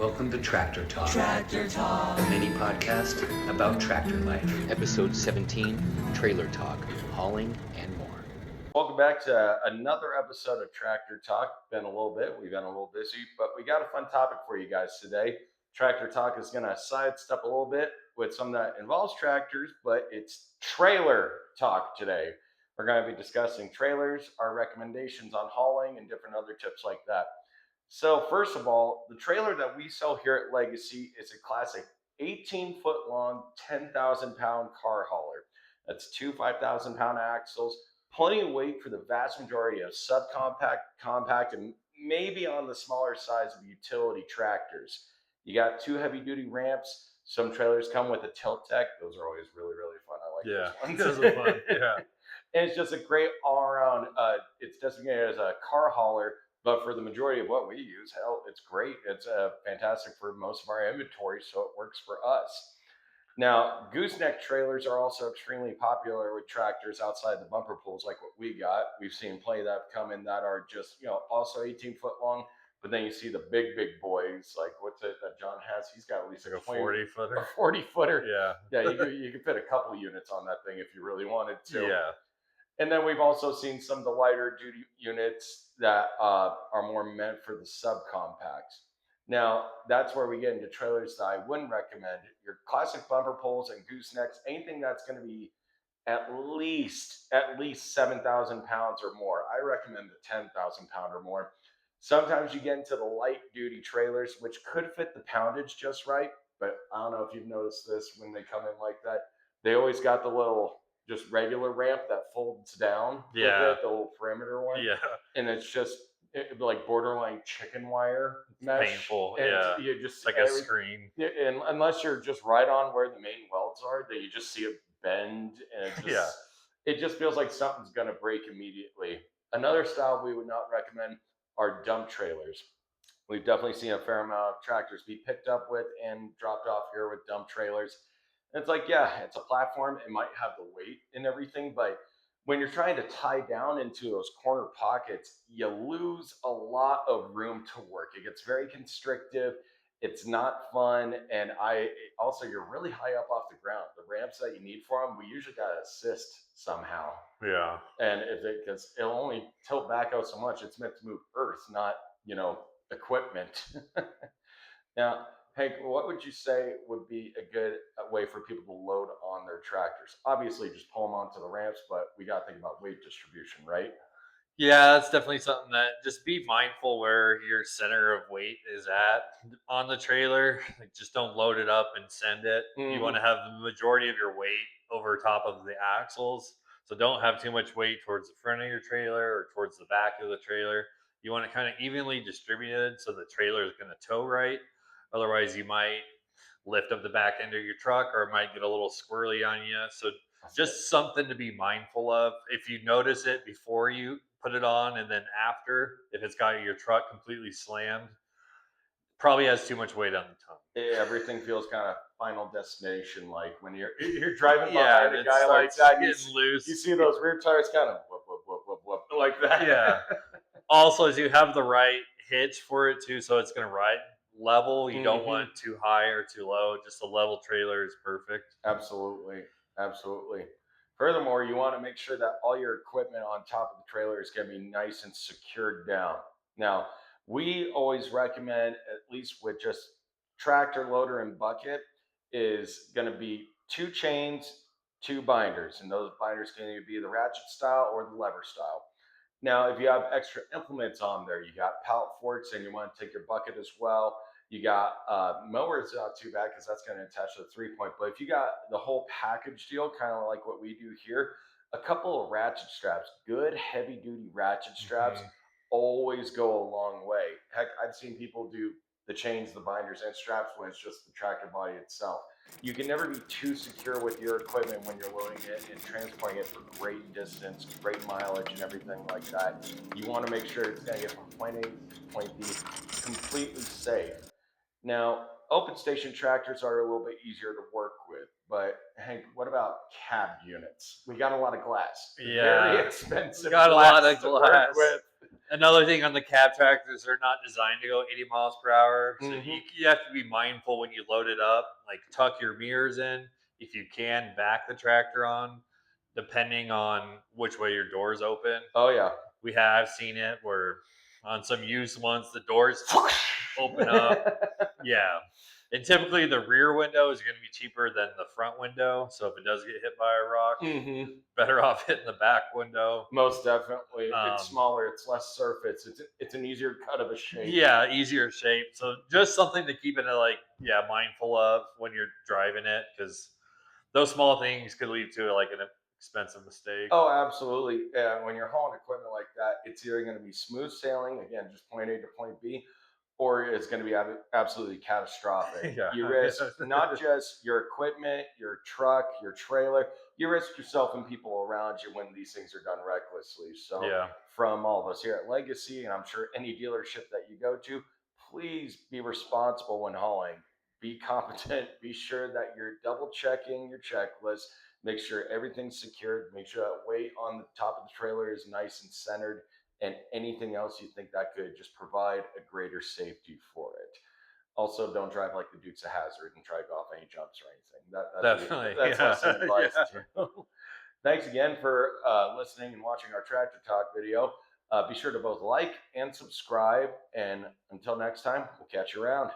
Welcome to Tractor Talk. Tractor Talk. A mini podcast about tractor life. Episode 17, Trailer Talk, Hauling and More. Welcome back to another episode of Tractor Talk. Been a little bit, we've been a little busy, but we got a fun topic for you guys today. Tractor Talk is going to sidestep a little bit with something that involves tractors, but it's trailer talk today. We're going to be discussing trailers, our recommendations on hauling, and different other tips like that. So first of all, the trailer that we sell here at Legacy is a classic 18-foot long, 10,000-pound car hauler. That's two 5,000-pound axles, plenty of weight for the vast majority of subcompact, compact, and maybe on the smaller size of utility tractors. You got two heavy-duty ramps. Some trailers come with a tilt deck. Those are always really, really fun. I like those ones. Those are fun. Yeah. And it's just a great all-around, it's designated as a car hauler, but for the majority of what we use, hell, it's great. It's fantastic for most of our inventory, so it works for us. Now, gooseneck trailers are also extremely popular with tractors outside the bumper pools like what we got. We've seen plenty that have come in that are just, also 18-foot long. But then you see the big boys, like what's it that John has? He's got at least like a 40-footer. A 40-footer. Yeah. Yeah, you could fit a couple units on that thing if you really wanted to. Yeah. And then we've also seen some of the lighter duty units that are more meant for the subcompacts. Now, that's where we get into trailers that I wouldn't recommend. Your classic bumper poles and goosenecks, anything that's going to be at least 7,000 pounds or more. I recommend the 10,000 pound or more. Sometimes you get into the light duty trailers, which could fit the poundage just right. But I don't know if you've noticed this when they come in like that. They always got the little just regular ramp that folds down. Yeah. With it, the little perimeter one. Yeah. And it's just like borderline chicken wire mesh. Painful. And Yeah. You just It's like a screen. And unless you're just right on where the main welds are, then you just see it bend, and it just feels like something's gonna break immediately. Another style we would not recommend are dump trailers. We've definitely seen a fair amount of tractors be picked up with and dropped off here with dump trailers. And it's like, yeah, it's a platform. It might have the weight and everything, but when you're trying to tie down into those corner pockets, you lose a lot of room to work. It gets very constrictive. It's not fun. And you're really high up off the ground. The ramps that you need for them, we usually got to assist somehow. Yeah. And because it'll only tilt back out so much, it's meant to move earth, not, equipment. Now, Hank, what would you say would be a good way for people to load on their tractors? Obviously, just pull them onto the ramps, but we got to think about weight distribution, right? Yeah, that's definitely something that just be mindful where your center of weight is at on the trailer. Like, just don't load it up and send it. Mm-hmm. You want to have the majority of your weight over top of the axles. So don't have too much weight towards the front of your trailer or towards the back of the trailer. You want it kind of evenly distributed so the trailer is going to tow right. Otherwise, you might lift up the back end of your truck, or it might get a little squirrely on you. So just something to be mindful of. If you notice it before you put it on, and then after, if it's got your truck completely slammed, probably has too much weight on the tongue. Everything feels kind of Final Destination like when you're driving behind a guy like that, getting loose. You see those rear tires kind of whoop, whoop, whoop, whoop, whoop, like that. Yeah. Also, as you have the right hitch for it too, so it's going to ride level. You don't want it too high or too low. Just a level trailer is perfect. Absolutely. Furthermore, you want to make sure that all your equipment on top of the trailer is going to be nice and secured down. Now, we always recommend, at least with just tractor, loader, and bucket, is going to be 2 chains, 2 binders. And those binders can either be the ratchet style or the lever style. Now, if you have extra implements on there, you got pallet forks and you want to take your bucket as well. You got mowers, not too bad because that's going to attach to the 3-point. But if you got the whole package deal, kind of like what we do here, a couple of ratchet straps, good heavy duty ratchet straps, always go a long way. Heck, I've seen people do the chains, the binders, and straps when it's just the tractor body itself. You can never be too secure with your equipment when you're loading it and transporting it for great distance, great mileage, and everything like that. You want to make sure it's going to get from point A to point B completely safe. Now, open station tractors are a little bit easier to work with, but Hank, what about cab units? We got a lot of glass, very Yeah, expensive got a lot glass of to work glass. with. Another thing on the cab tractors, they're not designed to go 80 miles per hour. So Hmm. you have to be mindful when you load it up, like tuck your mirrors in. If you can, back the tractor on, depending on which way your doors open. Oh yeah. We have seen it where on some used ones, the doors open up. Yeah. And typically the rear window is going to be cheaper than the front window. So if it does get hit by a rock, Hmm. better off hitting the back window. Most definitely. It's Um, smaller, it's less surface, it's an easier cut of a shape. Yeah, easier shape. So just something to keep in like, yeah, mindful of when you're driving it, because those small things could lead to like an expensive mistake. Oh, absolutely. When you're hauling equipment like that, it's either going to be smooth sailing, again, just point A to point B, or it's going to be absolutely catastrophic. Yeah. You risk not just your equipment, your truck, your trailer, you risk yourself and people around you when these things are done recklessly. So, Yeah. from all of us here at Legacy, and I'm sure any dealership that you go to, please be responsible when hauling. Be competent. Be sure that you're double checking your checklist. Make sure everything's secured. Make sure that weight on the top of the trailer is nice and centered, and anything else you think that could just provide a greater safety for it. Also, don't drive like the Dukes of Hazzard and try to go off any jumps or anything. Definitely. That's Yeah. lesson advice Yeah. too. Thanks again for listening and watching our Tractor Talk video. Be sure to both like and subscribe. And until next time, we'll catch you around.